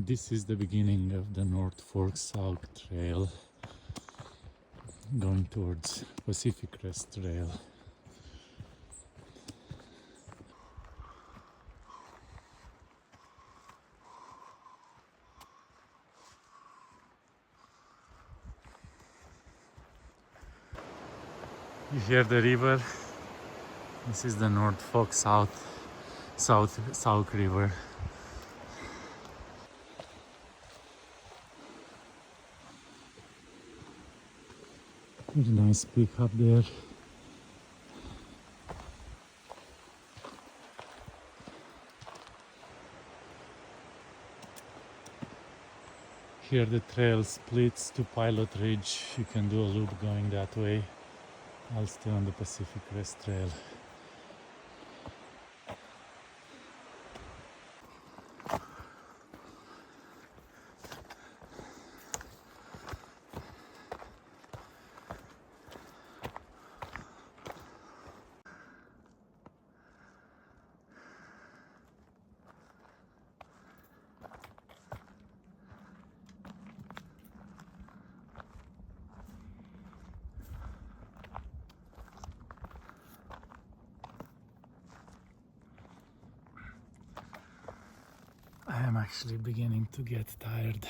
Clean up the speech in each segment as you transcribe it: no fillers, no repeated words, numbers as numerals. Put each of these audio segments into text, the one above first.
This is the beginning of the North Fork Sauk Trail going towards Pacific Crest Trail. You hear the river? This is the North Fork Sauk River. Very nice peak up there. Here the trail splits to Pilot Ridge. You can do a loop going that way. I'll stay on the Pacific Crest Trail. I am actually beginning to get tired.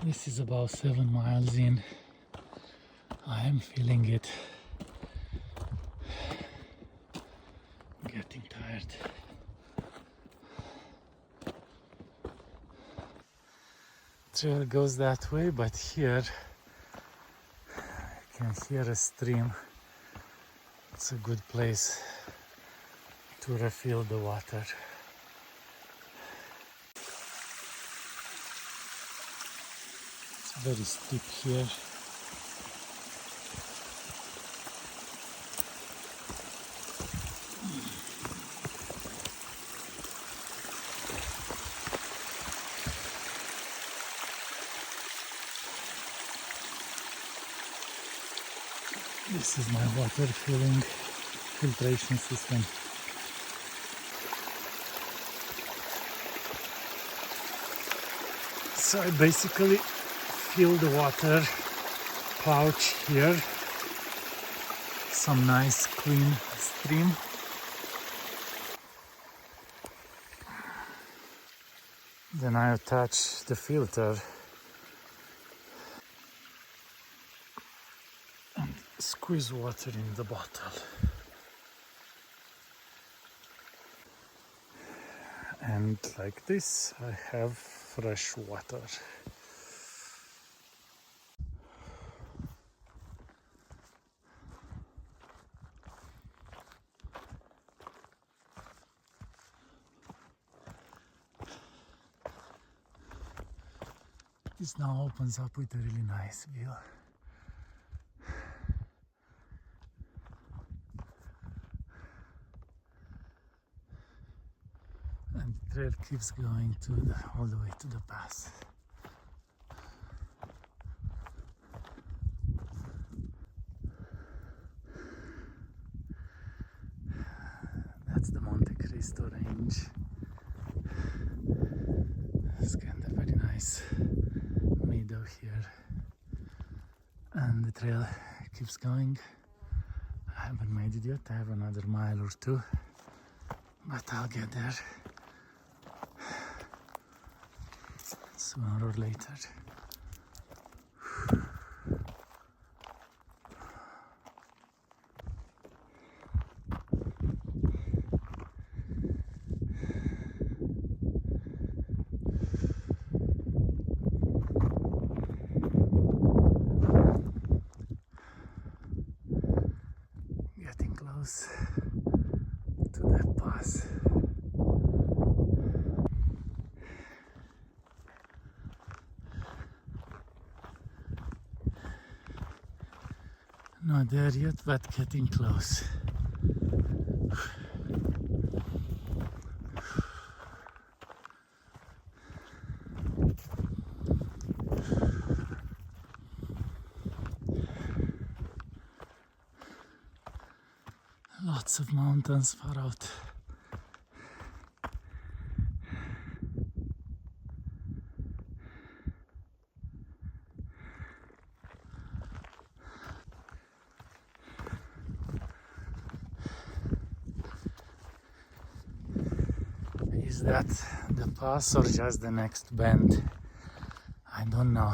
This is about 7 miles in. I am feeling it. Getting tired. Trail goes that way, but here you can hear a stream. It's a good place to refill the water. It's very steep here. This is my water filtration system. So I basically fill the water pouch here, some nice clean stream. Then I attach the filter and squeeze water in the bottle. And like this, I have fresh water. This now opens up with a really nice view. And the trail keeps going all the way to the pass. That's the Monte Cristo range. It's kind of very nice meadow here. And the trail keeps going. I haven't made it yet. I have another mile or two, but I'll get there sooner or later. Getting close to the pass. Not there yet, but getting close. lots of mountains far out. Is that the pass or just the next bend? I don't know.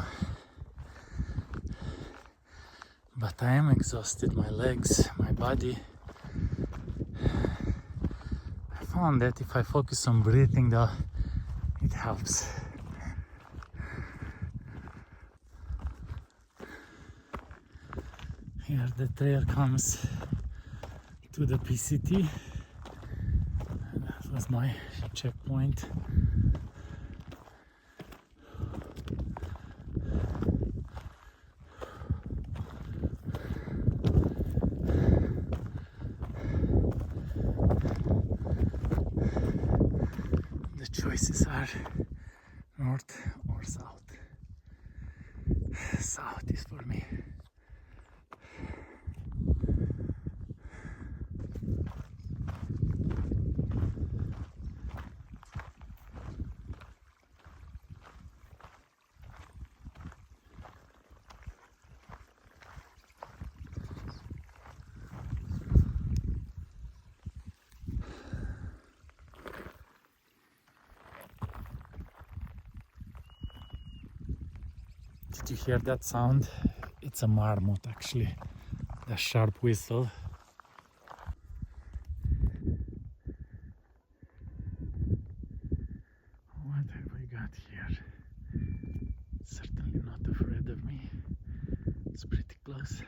But I am exhausted, my legs, my body. I found that if I focus on breathing though, it helps. Here the trail comes to the PCT. That was my checkpoint. The choices are north or south. South is for me. Did you hear that sound? It's a marmot actually, the sharp whistle. What have we got here? Certainly not afraid of me. It's pretty close.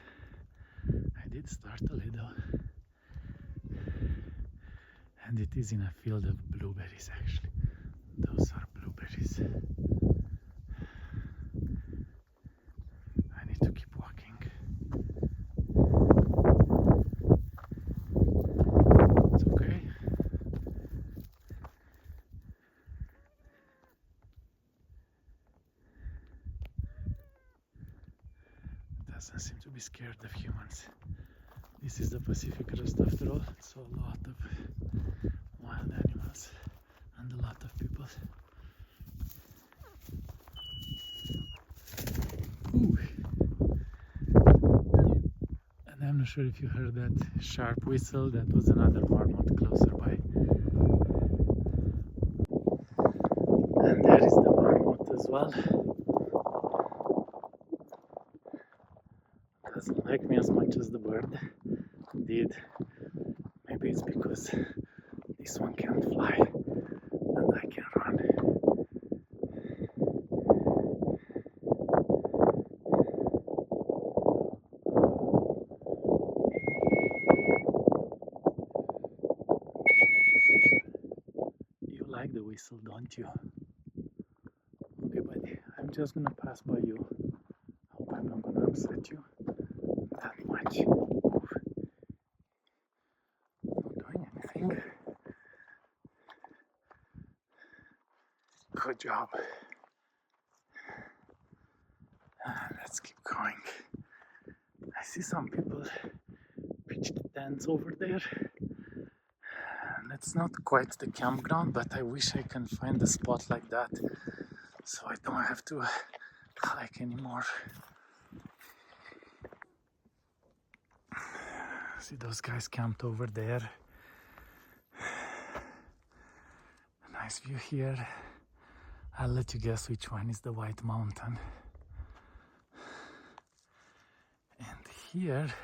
I did start a little. And it is in a field of blueberries actually. Those are blueberries. I need to keep walking. It's okay. Doesn't seem to be scared of humans. This is the Pacific Coast after all, so a lot of wild animals and a lot of people. Ooh. And I'm not sure if you heard that sharp whistle, that was another marmot closer by. And there is the marmot as well. Doesn't like me as much as the bird did. Maybe it's because this one can't fly and I can run. You like the whistle, don't you? Okay, buddy, I'm just gonna pass by you. Hope I'm not gonna upset you that much. Not doing anything. Good job. Let's keep going. I see some people pitched tents over there. And it's not quite the campground, but I wish I can find a spot like that so I don't have to hike anymore. See those guys camped over there. Nice view here. I'll let you guess which one is the White Mountain. And here,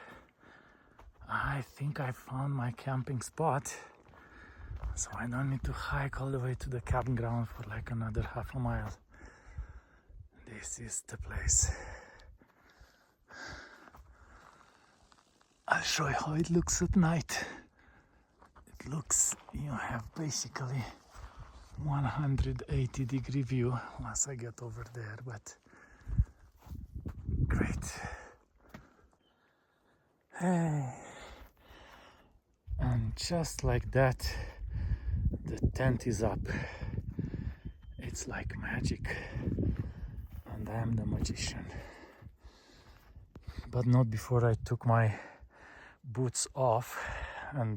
I think I found my camping spot. So I don't need to hike all the way to the campground for like another half a mile. This is the place. I'll show you how it looks at night. It looks, you have basically 180-degree view once I get over there, but great. Hey. And just like that, the tent is up. It's like magic. And I am the magician. But not before I took my boots off and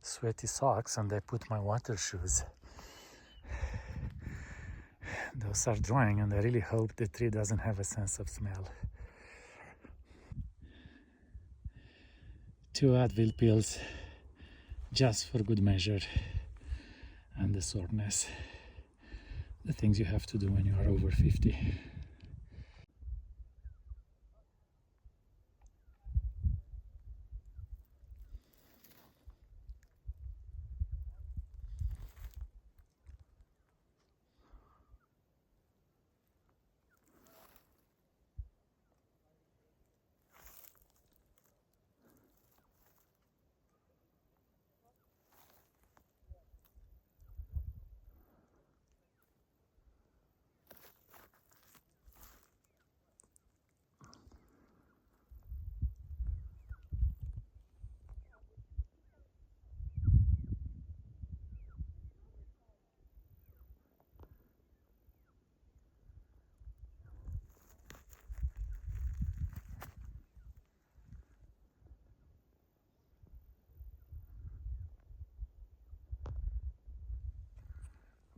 sweaty socks and I put my water shoes. Those are drying and I really hope the tree doesn't have a sense of smell. 2 Advil pills just for good measure, and the soreness. The things you have to do when you are over 50.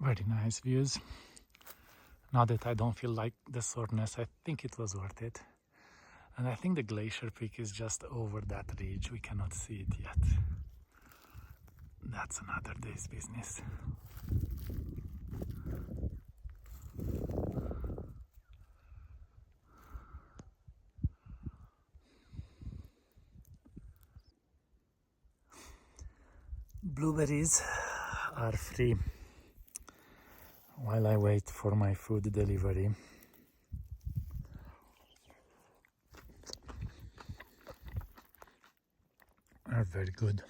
Very nice views. Now that I don't feel like the soreness, I think it was worth it. And I think the Glacier Peak is just over that ridge. We cannot see it yet. That's another day's business. Blueberries are free while I wait for my food delivery. Are very good.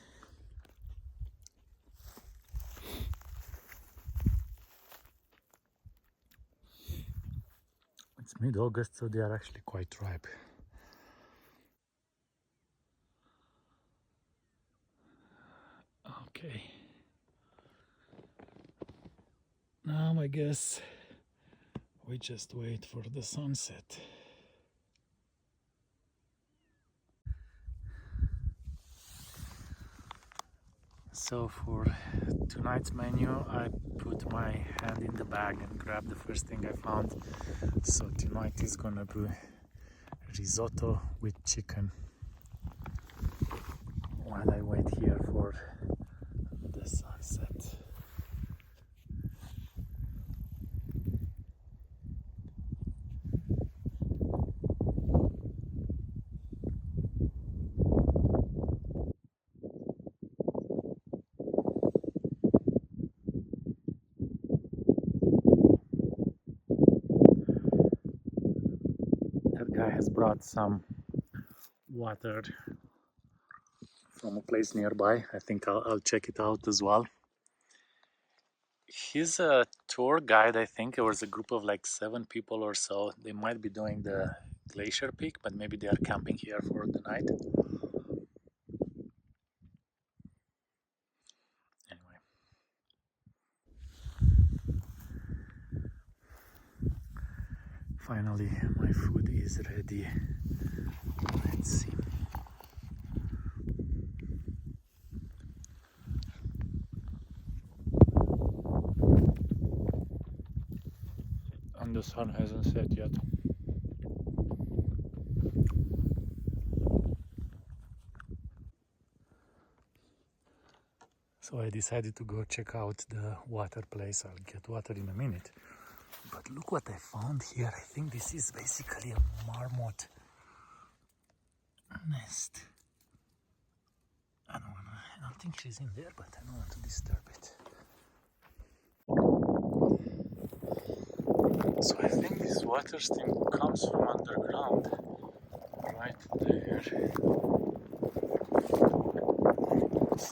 It's mid-August, so they are actually quite ripe. Okay. Now I guess we just wait for the sunset. So for tonight's menu, I put my hand in the bag and grabbed the first thing I found. So tonight is gonna be risotto with chicken while I wait here for the sunset. That guy has brought some water from a place nearby. I think I'll check it out as well. He's a tour guide, I think. There was a group of like 7 people or so. They might be doing the Glacier Peak, but maybe they are camping here for the night. Anyway. Finally, my food is ready. Let's see. And the sun hasn't set yet. So I decided to go check out the water place. I'll get water in a minute. But look what I found here. I think this is basically a marmot nest. I don't think she's in there, but I don't want to disturb it. So I think this water stream comes from underground, right there. Let's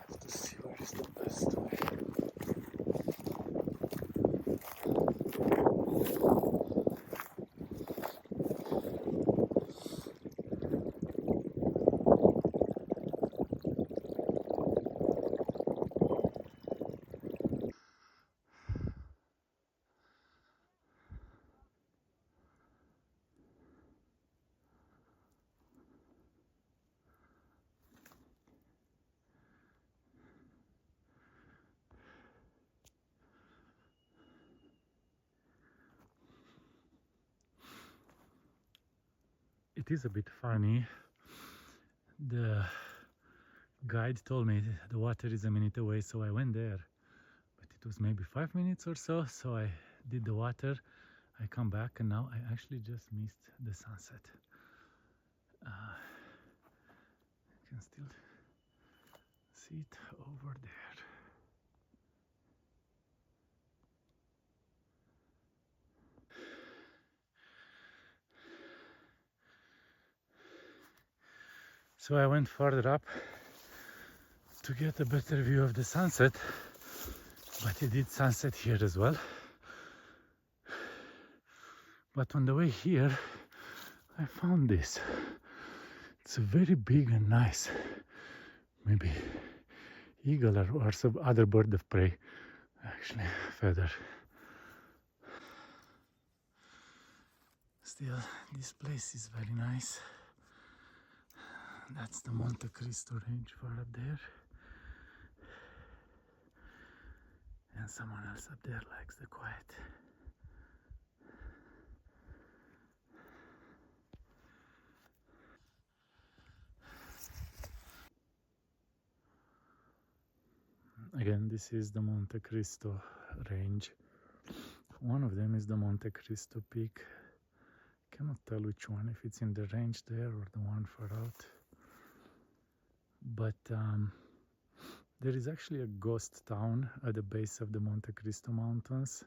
have to see where is the best way. it is a bit funny. The guide told me the water is a minute away, so I went there, but it was maybe 5 minutes or so. So I did the water, I come back, and now I actually just missed the sunset. You can still see it over there. So I went further up to get a better view of the sunset, but it did sunset here as well. But on the way here, I found this. It's a very big and nice, maybe eagle or some other bird of prey, actually feather. Still, this place is very nice. That's the Monte Cristo range far up there. And someone else up there likes the quiet. Again, this is the Monte Cristo range. One of them is the Monte Cristo peak. Cannot tell which one, if it's in the range there or the one far out. But there is actually a ghost town at the base of the Monte Cristo mountains.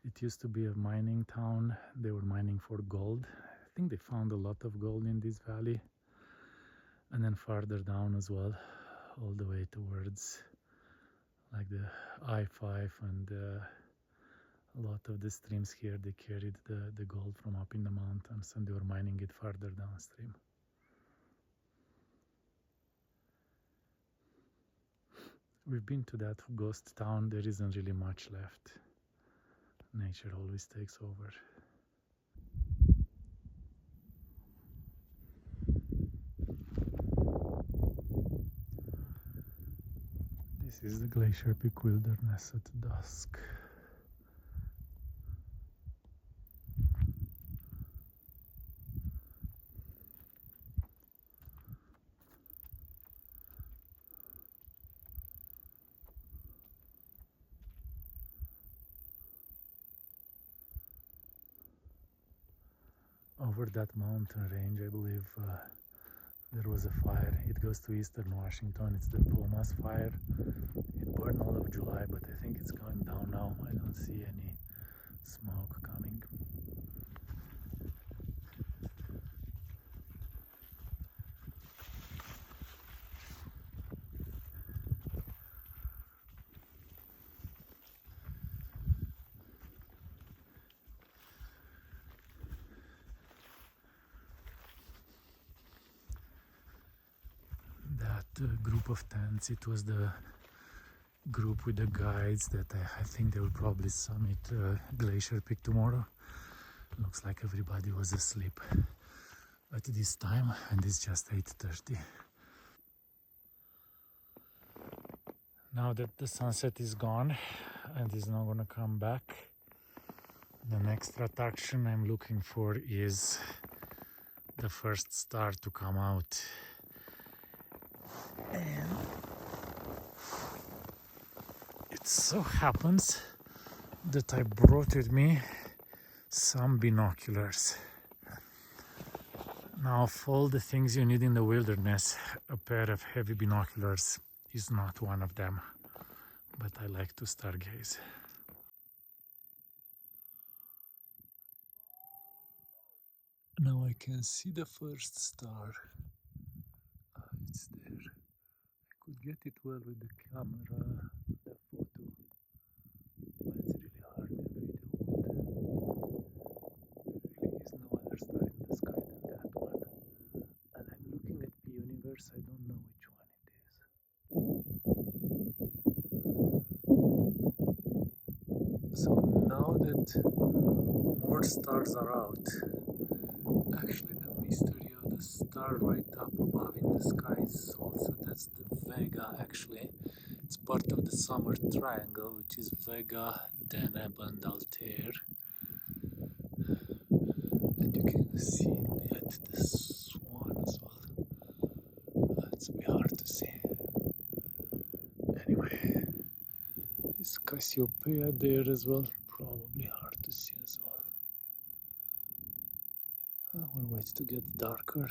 It used to be a mining town. They were mining for gold. I think they found a lot of gold in this valley. And then farther down as well, all the way towards like the I-5 and a lot of the streams here, they carried the gold from up in the mountains and they were mining it farther downstream. We've been to that ghost town. There isn't really much left. Nature always takes over. This is the Glacier Peak Wilderness at dusk. Over that mountain range, I believe there was a fire. It goes to eastern Washington. It's the Pumas fire. It burned all of July, but I think it's going down now. I don't see any smoke coming. That group of tents, it was the group with the guides that I think they will probably summit Glacier Peak tomorrow. Looks like everybody was asleep at this time, and it's just 8:30. Now that the sunset is gone and is not gonna come back, the next attraction I'm looking for is the first star to come out. And it so happens that I brought with me some binoculars. Now, of all the things you need in the wilderness, a pair of heavy binoculars is not one of them, but I like to stargaze. Now I can see the first star. It's there. I could get it well with the camera, the photo, but it's really hard in video mode. There really is no other star in the sky than that one. And I'm looking at the universe, I don't know which one it is. So now that more stars are out, actually the mystery of the star right up above in the sky is also, that's the Vega actually. It's part of the summer triangle, which is Vega, Deneb and Altair. And and you can see yet the swan as well. It's a bit hard to see. Anyway, this Cassiopeia there as well, probably hard to see as well. We'll wait to get darker.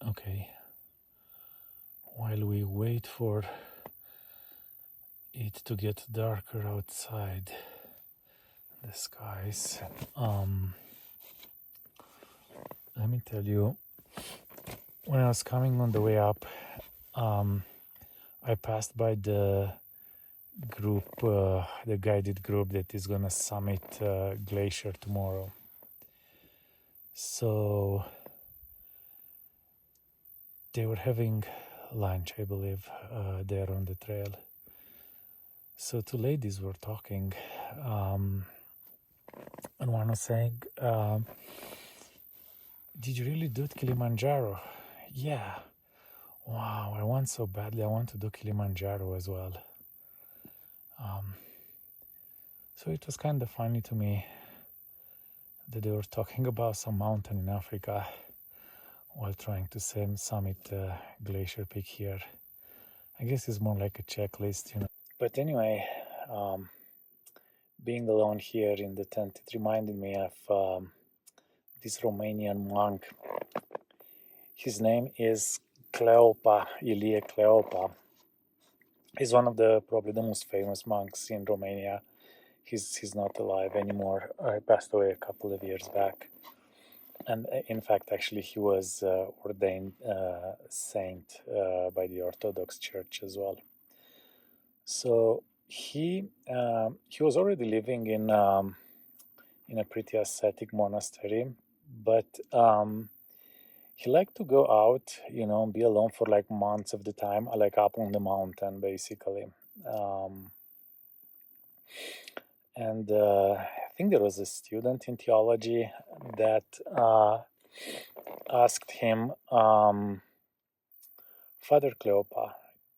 Okay, while we wait for it to get darker outside the skies, let me tell you, when I was coming on the way up, I passed by the group, the guided group that is gonna summit Glacier tomorrow. So they were having lunch, I believe, there on the trail. So two ladies were talking, and one was saying, did you really do Kilimanjaro? Yeah. Wow, I want so badly. I want to do Kilimanjaro as well. So it was kind of funny to me that they were talking about some mountain in Africa while trying to summit Glacier Peak here. I guess it's more like a checklist, you know. But anyway, being alone here in the tent, it reminded me of this Romanian monk. His name is Cleopa, Ilie Cleopa. He's one of probably the most famous monks in Romania. He's not alive anymore. He passed away a couple of years back. And in fact, actually, he was ordained saint by the Orthodox Church as well. So he was already living in a pretty ascetic monastery, but he liked to go out, you know, and be alone for like months of the time, like up on the mountain, basically. And I think there was a student in theology that asked him, Father Cleopa,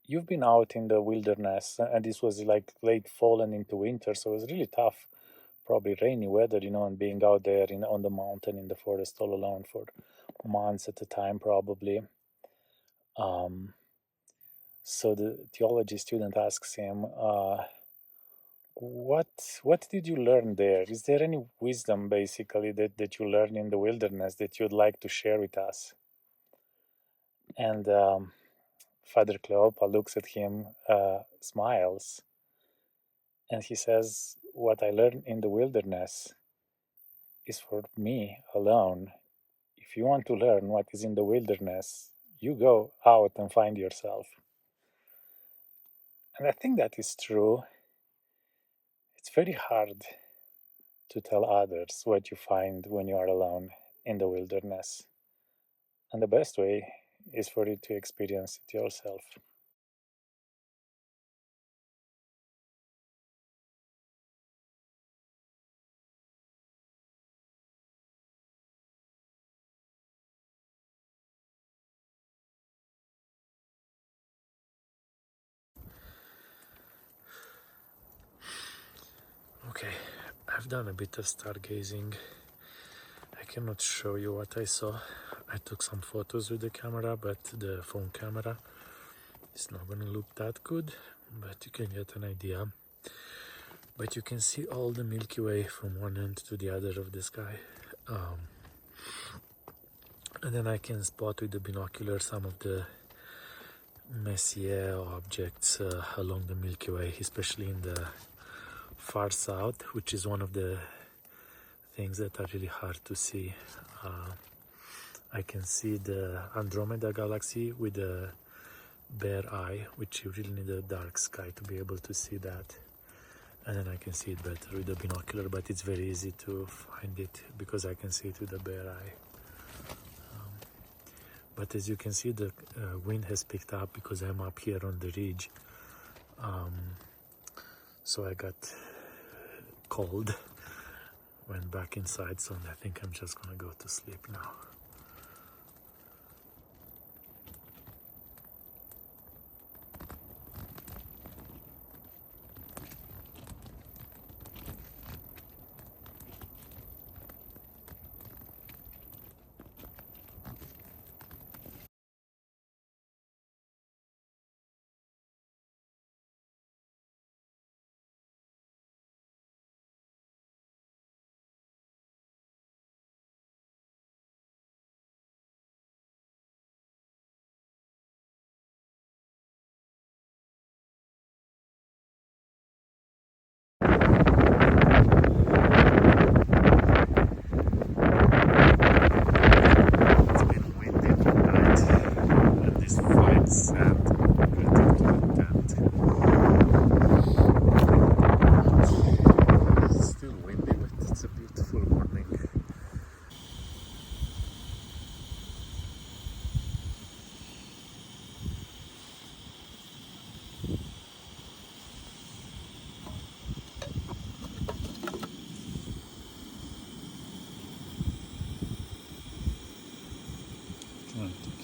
you've been out in the wilderness, and this was like late fall and into winter, so it was really tough, probably rainy weather, you know, and being out there on the mountain in the forest all alone for months at a time, probably. So the theology student asks him, what did you learn there? Is there any wisdom, basically, that you learned in the wilderness that you'd like to share with us? And Father Cleopa looks at him, smiles, and he says, what I learned in the wilderness is for me alone. If you want to learn what is in the wilderness, you go out and find yourself. And I think that is true. It's very hard to tell others what you find when you are alone in the wilderness. And the best way is for you to experience it yourself. Okay, I've done a bit of stargazing. I cannot show you what I saw. I took some photos with the camera, but the phone camera is not gonna look that good, but you can get an idea. But you can see all the Milky Way from one end to the other of the sky. And then I can spot with the binocular some of the Messier objects along the Milky Way, especially in the far south, which is one of the things that are really hard to see. I can see the Andromeda galaxy with a bare eye, which you really need a dark sky to be able to see that. And then I can see it better with the binocular, but it's very easy to find it because I can see it with a bare eye. But as you can see, the wind has picked up because I'm up here on the ridge. So I got cold, went back inside, so I think I'm just gonna go to sleep now.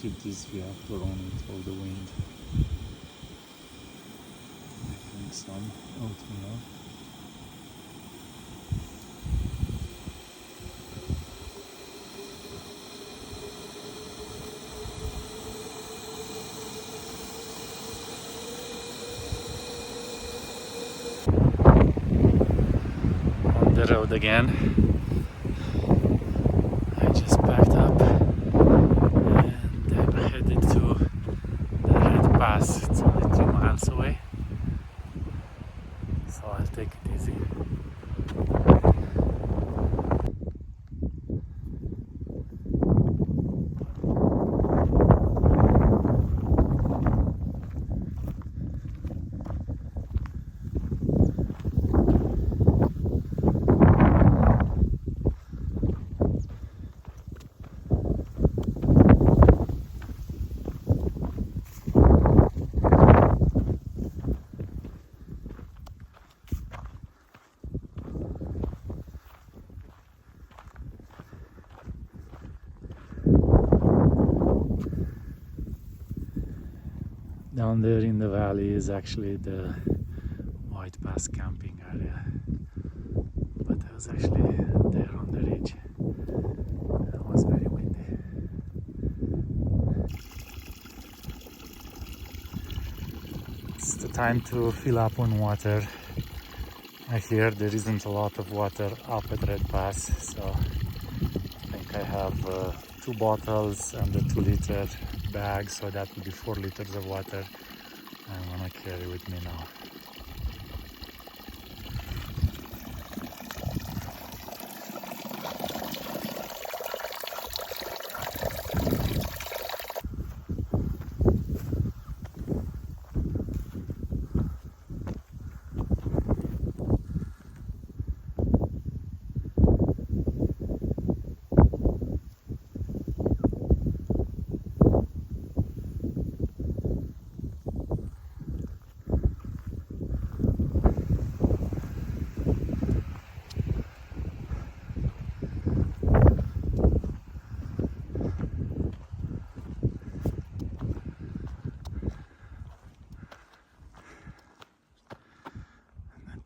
keep this reactor on with all the wind. Making some oatmeal. On the road again. I just packed up and I'm headed to the Red Pass. It's only 2 miles away, so I'll take it easy. Down there in the valley is actually the White Pass camping area, but I was actually there on the ridge. It was very windy. It's the time to fill up on water. I hear there isn't a lot of water up at Red Pass, so I think I have 2 bottles and a 2-liter bag, so that will be 4 liters of water I'm gonna carry with me now.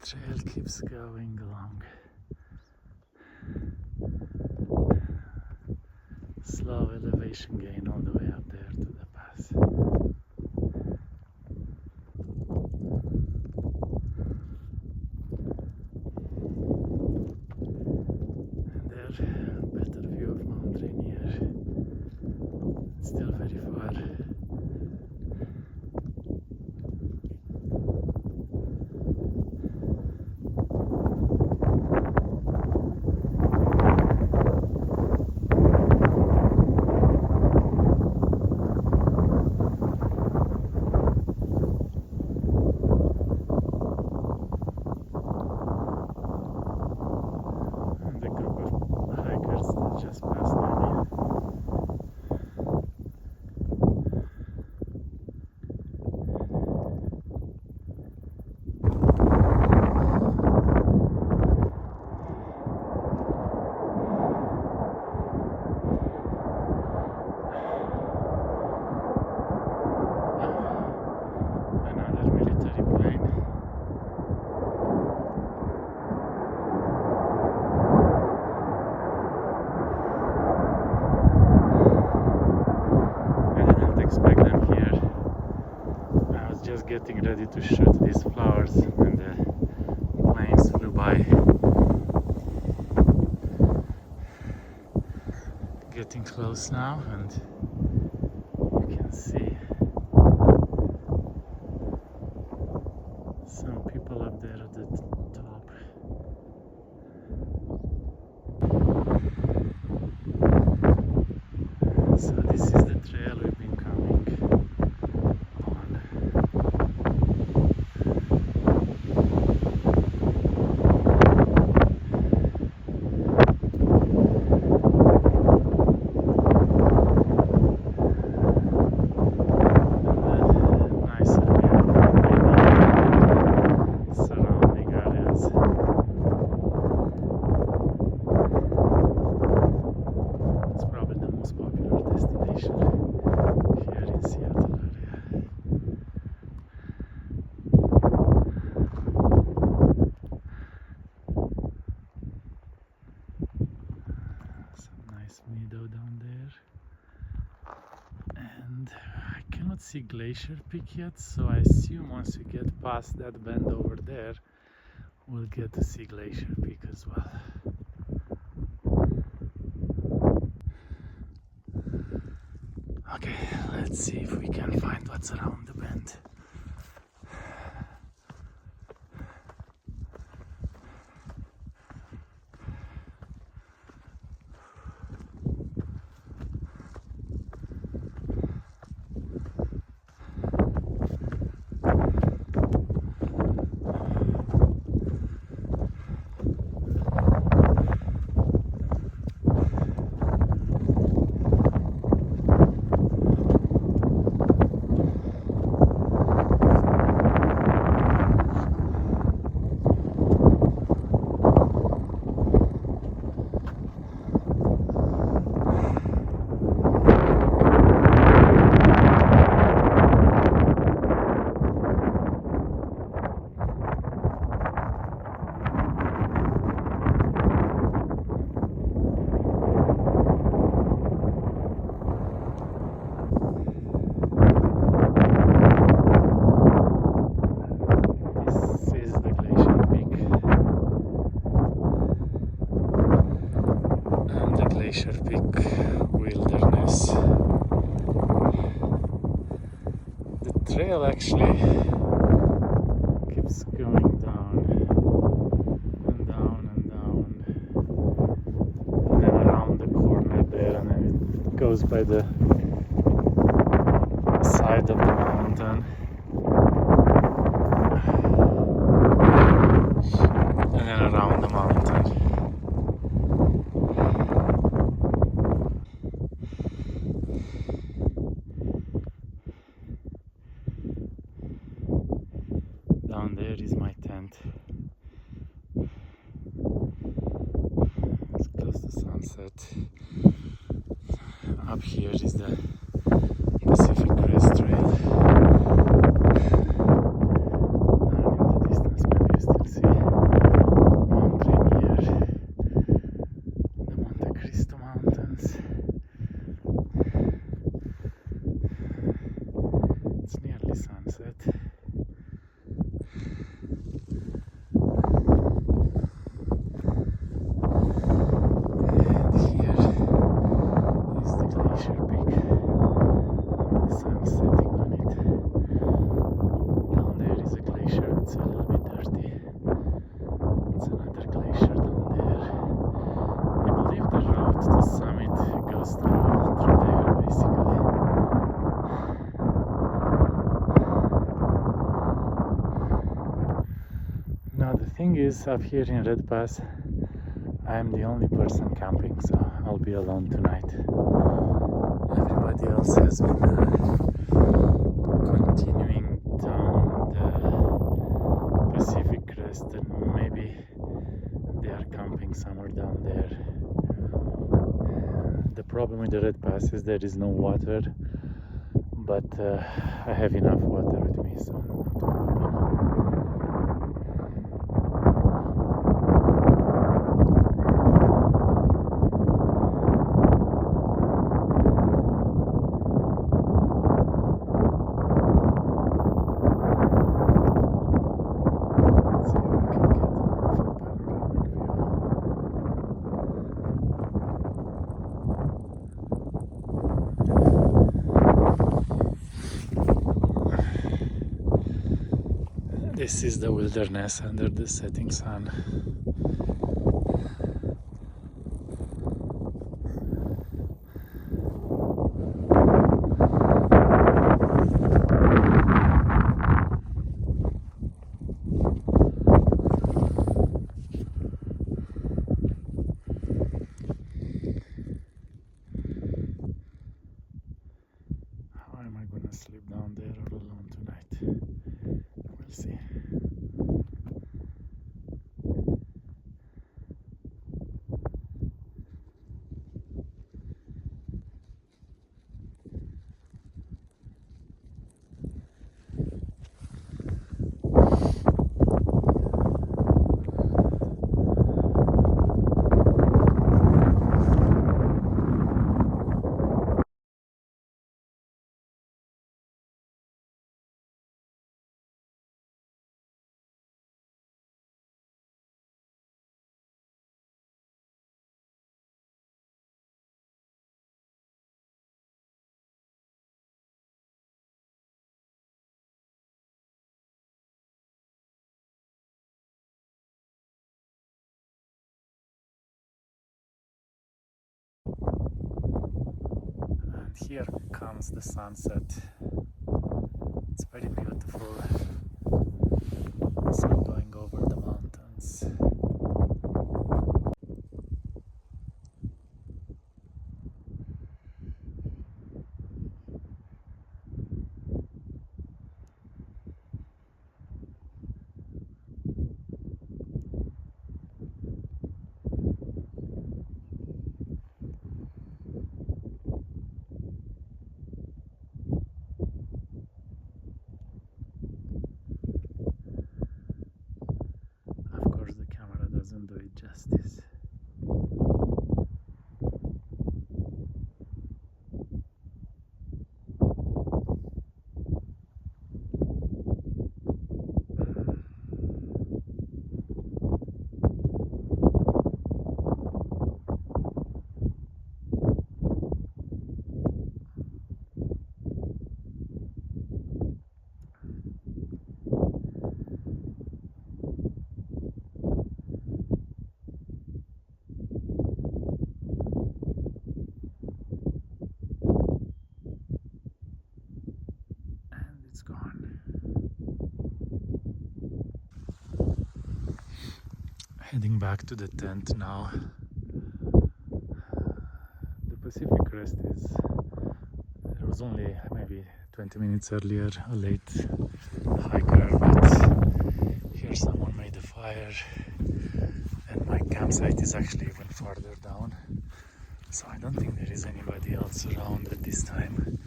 Trail keeps going along. Slow elevation gain all the way up there to the pass. And there, better view of Mount Rainier. It's still very far. Just past 90. Another military plane. Expect them here. I was just getting ready to shoot these flowers when the planes flew by. Getting close now, and you can see some people up there at the top. So this is the trail we've been coming on. nice meadow down there. And I cannot see Glacier Peak yet, so I assume once we get past that bend over there, we'll get to see Glacier Peak as well. Okay, let's see if we can find what's around the bend. Glacier Peak wilderness. The trail actually keeps going down and down and down and then around the corner there, and then it goes by the side of the mountain and then around the mountain. Down there is my tent. It's close to sunset. Up here is the Pacific Crest Trail. Down in the distance, maybe you still see Mount Rainier, the Monte Cristo Mountains. It's nearly sunset. Thing is, up here in Red Pass, I am the only person camping, so I'll be alone tonight. Everybody else has been continuing down the Pacific Crest, and maybe they are camping somewhere down there. The problem with the Red Pass is there is no water, but I have enough water with me, so not a problem. This is the wilderness under the setting sun. How am I gonna sleep down there all alone tonight? We'll see. And here comes the sunset. It's very beautiful. Sun going over the mountains. Of course, the camera doesn't do it justice. It's gone. Heading back to the tent now. The Pacific Crest is, there was only maybe 20 minutes earlier a late hiker, but here someone made a fire and my campsite is actually even farther down, so I don't think there is anybody else around at this time.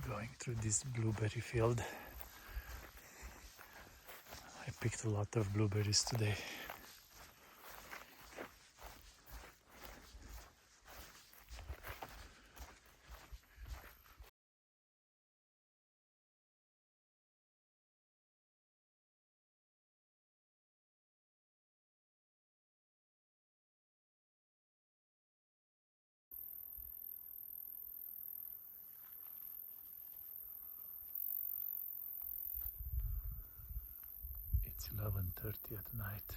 Going through this blueberry field. I picked a lot of blueberries today. It's 11:30 at night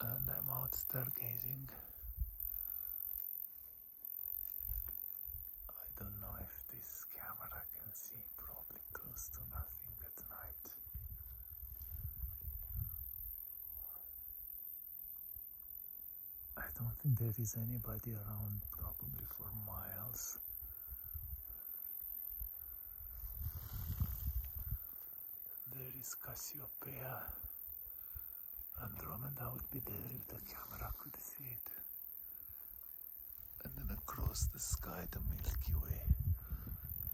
and I'm out stargazing. I don't know if this camera can see, probably close to nothing at night. I don't think there is anybody around, probably for miles. There is Cassiopeia. Andromeda would be there if the camera could see it. And then across the sky, the Milky Way.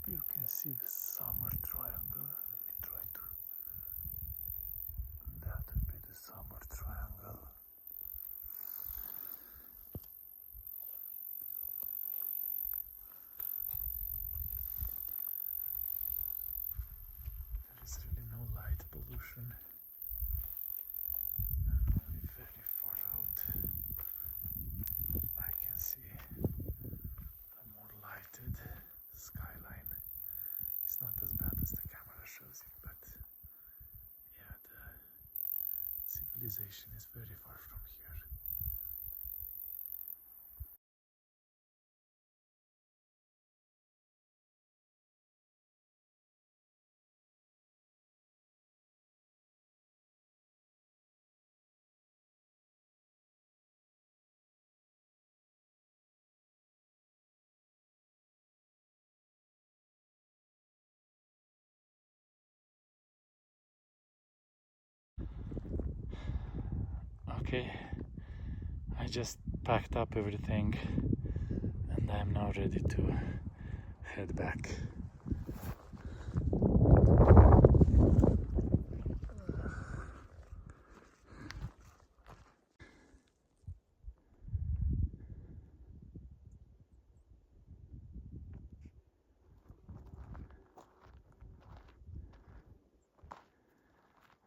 Maybe you can see the summer triangle. Let me try to. That would be the summer triangle. There is really no light pollution. And only very far out I can see a more lighted skyline. It's not as bad as the camera shows it, but yeah, the civilization is very far from here. Okay, I just packed up everything and I'm now ready to head back.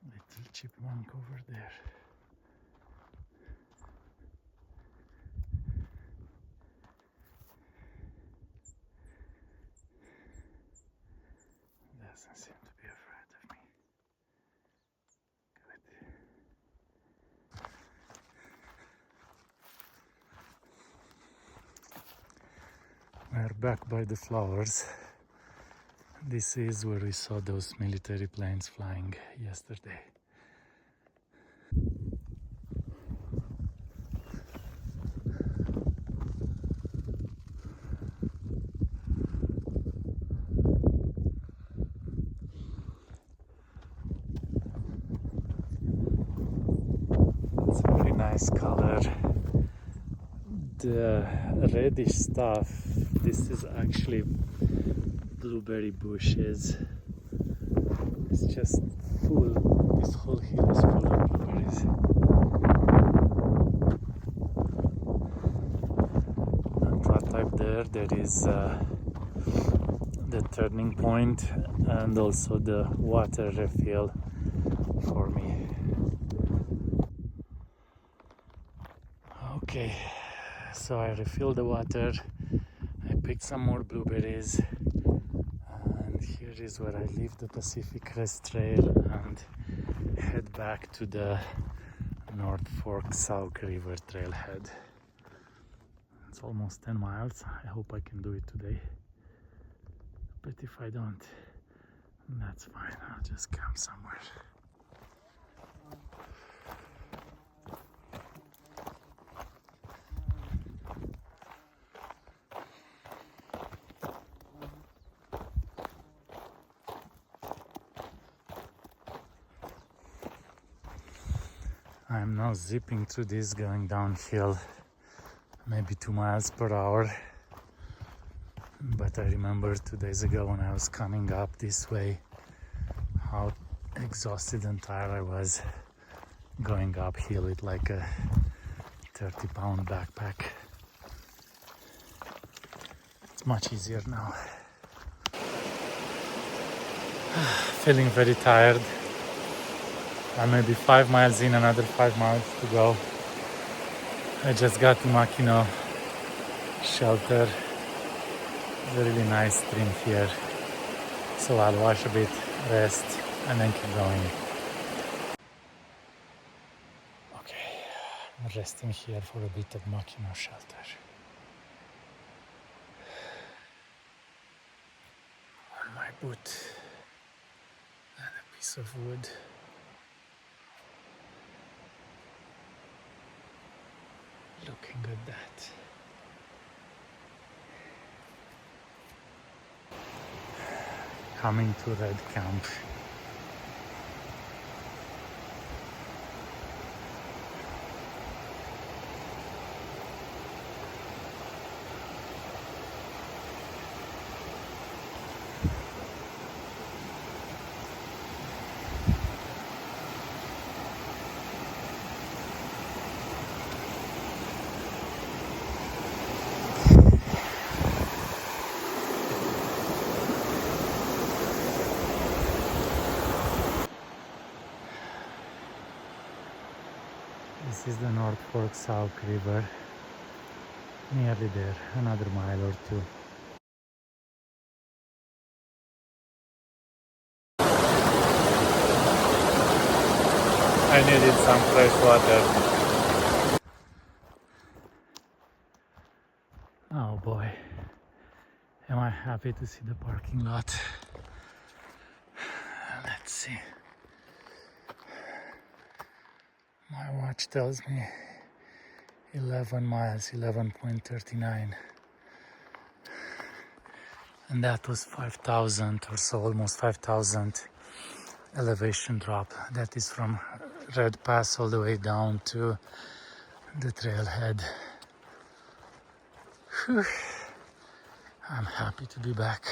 Little chipmunk over there. doesn't seem to be afraid of me. Good. We're back by the flowers. This is where we saw those military planes flying yesterday. It's a very nice color. The reddish stuff, this is actually blueberry bushes. It's just full, this whole hill is full of blueberries. And right up there is the turning point and also the water refill for me. Okay, so I refilled the water, I picked some more blueberries, and here is where I leave the Pacific Crest Trail and head back to the North Fork Sauk River trailhead. It's almost 10 miles. I hope I can do it today. But if I don't, that's fine. I'll just camp somewhere. I'm now zipping through this, going downhill, maybe 2 miles per hour. But I remember 2 days ago when I was coming up this way, how exhausted and tired I was going uphill with like a 30-pound backpack. It's much easier now. Feeling very tired. I'm maybe 5 miles in, another 5 miles to go. I just got to Makino shelter. It's a really nice stream here. So I'll wash a bit, rest, and then keep going. Okay, I'm resting here for a bit at Makino shelter. On my boot and a piece of wood. Looking at that. Coming to Red Camp. This is the North Fork Sauk River. Nearly there, another mile or two. I needed some fresh water. Oh boy, am I happy to see the parking lot. Let's see. My watch tells me 11 miles, 11.39. And that was 5,000 or so, almost 5,000 elevation drop. That is from Red Pass all the way down to the trailhead. Whew. I'm happy to be back.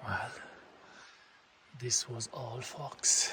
Well, this was all, folks.